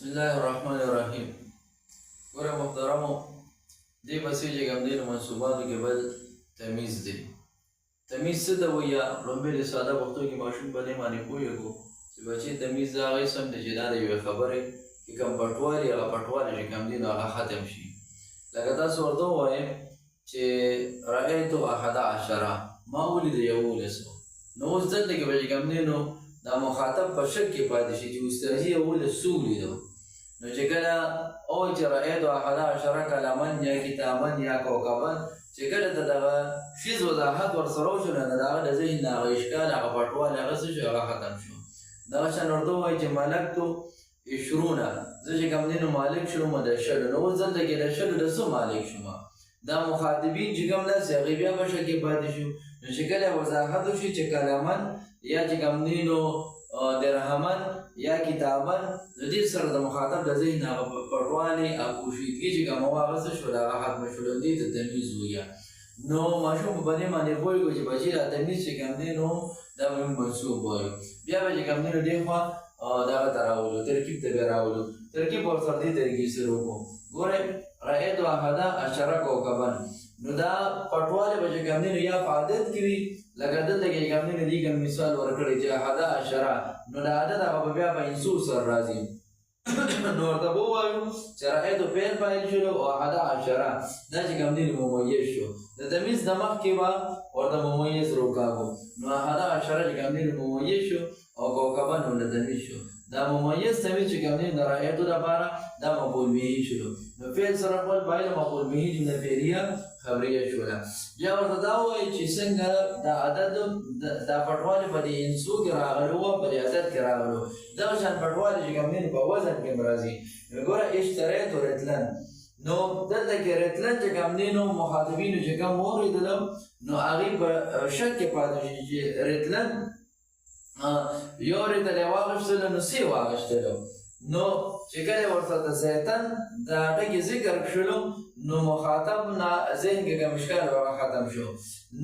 بسم الله الرحمن الرحیم. ګوره محترمو، دې پسې چې کوم دی نو منصوباتو کې بل تمیز دی. تمیز څه ته وایي؟ لومړی د ساده پښتو کې ماشوم په دې باندې پوهېږو چې بچې تمیز د هغې سم دی چې دا د یوې خبرې چې کوم پټوالی هغه پټوالی چې کوم دی نو هغه ختم شي. لکه تاسو ورته ووایئ چې رأیتو احد عشره، ما ولیده 11. نو اوس دلته کې به چې کوم دی نو دا مخاطب په شک کې پاتې شي چې استاذي 11 څه ولیدو. نو چې کله او چې رأیتو احد عشره کلمن یا کتابن یا کوکبن، چې کله د دغه شیز وضاحت ورسره وشو نو د هغه د ذهن د هغه اشکال هغه پټوالی هغه څه شو هغه ختم شو. دغه شان ورته ووایي چې ملکتو 20، زه چې کوم دی نو مالک شوم د 20. نو اوس دلته کې د 20 د څه مالک شوم؟ دا مخاطبین چې کوم داسې هغې بیا په شک کې پاتې شو. نو چې کله وضاحت وشي چې کلمن یا چې کوم دی نو درهمن یا کتابن، نو دې سره د مخاطب د ذهن هغه پټوالی او پوشیدګي چې کومه وه هغه څه شول هغه ختمه شول. دې ته تمیز وایي. نو ماشوم په دې باندې پوهېږو چې بچي دا تمیز چې کوم دی نو دا به موږ منصوب وایو. بیا به چې کوم دی نو دې خوا دغه ته راولو، ترکیب ته بیا راولو. ترکیب ورسره دې طریقې سره وکړو. ګورئ، رأیتو احد عشره کوکبن، نو دا پټوالی به چې کوم دی نو یا په عدد کې وي، لکه دلته کې چې کوم دی نو دې کوم مثال ورکړی چې احد عشره، نو د عدد هغه به بیا په انسو سره راځي. نو ورته به ووایو چې رأیتو فعل فاعل شولو او احد عشره دا چې کوم دی نو ممیز شو. د تمیز د مخکې به ورته ممیز روکاږو. نو احد عشره چې کوم دی نو ممیز شو او کوکبن نو د تمیز شو. دا ممیز تمیز چې کوم دی د رأیتو لپاره دا مفعول به شولو. نو فعل سره خپل فاعل مفعول به جمله فعلیه خبریه شوله. بیا ورته دا ووایي چې څنګه دا عدد دا پټوالی په دې انسو کې راغلو وه، په دې عدد کې راغلو. دغه شان پټوالی چې کوم دی په وزن کې هم راځي. نو ګوره اشتریتو رتلن، نو دلته کې رتلن چې کوم دی نو مخاطبینو چې کوم واورېدلم نو هغې په شک کې پاتې شي چې رتلن یو رتلی واغېشتلو نو څه واغېشتلو. نو چې کله ورته زیتن دا ټکي ذکر شولو نو مخاطب نه ذهن کې کوم اشکال هغه ختم شو.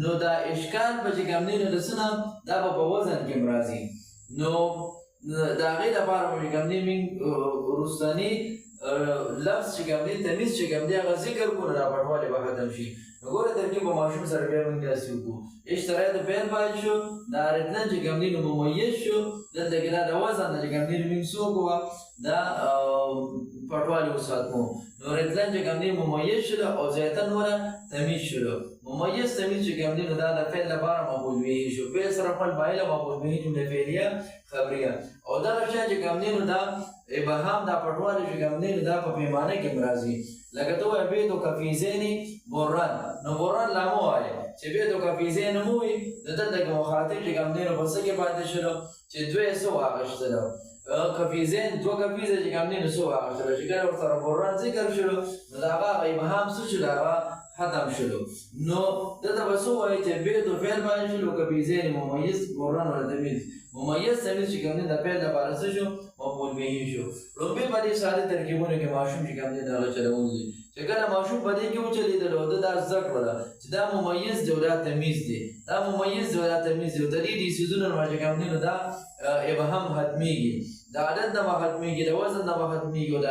نو دا اشکال به چې کوم دی نو د څه نه دا به په وزن کې هم راځي. نو د هغې لپاره به چې کوم دی موږ وروستني لفظ چې کوم دی تمیز چې کوم دی هغه ذکر کړو نو دا پټوالی به ختم شي. نو ګوره ترکیب په ماشوم سره بیا موږ داسې وکړو. اشتریتو فعل فاعل شو، دا رتلن چې کوم دی نو ممیز شو. دلته کې دا د وزن چې کوم دی نو موږ څه وکړو دا پټوالی وساتمو. نو رتلن چې کوم دی ممیز شولو او زیتن وله تمیز شولو. ممیز تمیز چې کوم دی نو دا د فعل لپاره مفعول به شو. فعل سره خپل فاعل مفعول به جمله فعلیه خبریه. او دغه شی چې کوم دی نو دا ابهام دا پټوالی چې کوم دی نو دا په پیمانه کې هم راځي. لکه ته وایې بیتو کفیزینې برن، نو برن لا مه وایې چې بیتو کفیزین مو وي. نو دلته کې مخاطب چې کوم دی نو په څه کې پاتې شولو چې دوی څه واخېستلو. کفیزین دوه کفیزه چې کوم دی نو څه واخېستلو. چې کله ورسره برن ذکر شولو نو د هغه ابهام څه شولو هغه ختم شولو. نو دلته به څه وایي چې بیتو فعل فاعل شولو، کفیزین ممیز، برن ولا تمیز. ممیز تمیز چې کوم دی د فعل لپاره څه شو مفعول به شو. لومړی په دې ساده ترکیبونو کې ماشوم چې کوم دی د هغه چلول دي. چې کله ماشوم په دې کې وچلېدلو ده دا زده کړله چې دا ممیز دی او دا تمیز دی، دا ممیز دی او دا تمیز دی. د دې ډیسیزونو نه چې کوم دی نو دا ابهام ختمېږي، د عدد نه به ختمېږي، د وزن نه به ختمېږي او د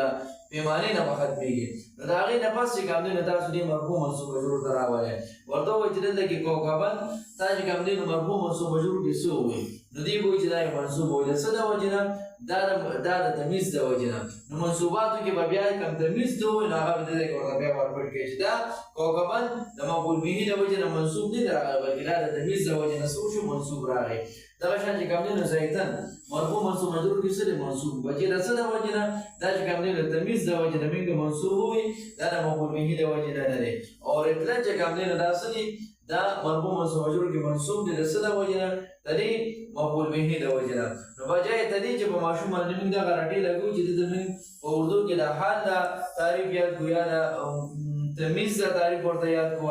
پیمانې نه به ختمېږي. نو د هغې نه پس چې کوم دی نو تاسو دې مرفوع منصوب مجرور ته راولئ. ورته ووایي چې دلته کې کوکبن تا چې کوم دی نو مرفوع منصوب مجرور کې څه ووایي؟ نو دې به وایي چې دا یې منصوب وایي. د څه د وجې نه؟ دا د تمیز د وجې نه. نو منصوباتو کې به بیا کوم تمیز ته ووایي نو هغه به دلته کې ورته بیا ورپټ کړي چې دا کوکبن د مفعول به د وجې نه منصوب نه دی راغلی، بلکې دا د تمیز د وجې نه څه وشو منصوب راغی. دغه شان چې کوم دی نو زیتن مرفوع منصوب مجرور کې څه دی منصوب، بچې د څه د وجې نه؟ دا چې کوم دی نو تمیز د وجې نه موږ منصوب ووایي، دا د مفعول به د وجې نه نه دی. او رتلن چې کوم دی نو دا څه دی؟ دا مرفوع منصوب مجرور کې منصوب دی د څه د وجې نه؟ د دې مفعول به د وجې نه. نو بجای د دې چې په ماشوم باندې موږ دغه رټې لګو چې دلته موږ په اردو کې د حال د تعریف یاد کړو یا د تمیز د تعریف ورته یاد کړو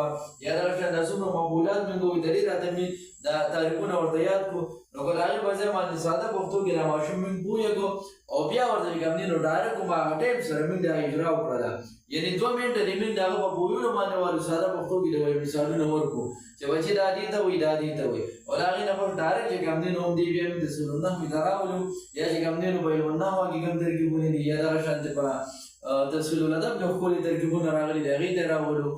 یا دغه شان د څومره مفعولات موږ وایي د دې د تمیز د تعریفونه ورته یاد کړو. نو نو که د هغې په ځای باندې ساده پښتو کې دا ماشوم موږ پوه کړو او بیا ورته چې کوم دی نو ډایرکټ کوم هغه ټایم سره موږ دا اجرا وکړله یعنې 2 منټه دې موږ د هغه په پوهېدو باندې والو ساده پښتو کې د مثالونه ورکړو چې بچې دا دې ته وایي دا دې ته وایي او د هغې نه پس ډایرکټ چې کوم دی نو هم دې بیا موږ د سلونحوې ته راولو یا چې کوم دی نو په علمالنحو کې کوم ترکیبونه دي یا دغه شانتې په تفصیل الادب کې ښکلي ترکیبونه راغلي دي هغې ته یې راولو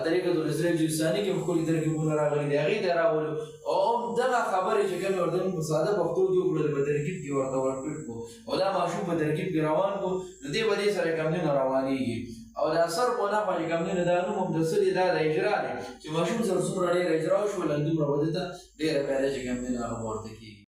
طریقة الاصلاح الجساني کې ښکلي ترکیبونه راغلي دي هغې ته یې راولو او دغه خبرې چې کومې ورته موږ په ساده پښتو کې وکړلې په ترکیب کې ورته ورفټ کړو او دا ماشوم په ترکیب کې روان کړو نو دې به دې سره کوم دی نو روانېږي او دا صرف و نحو چې کوم دی نو دا نوم هم د څه دی دا د اجرا دی چې ماشوم سره څومره ډېره اجرا وشول دومره به ده ته ډېره پیدا چې کوم دی نو هغه ورته کېږي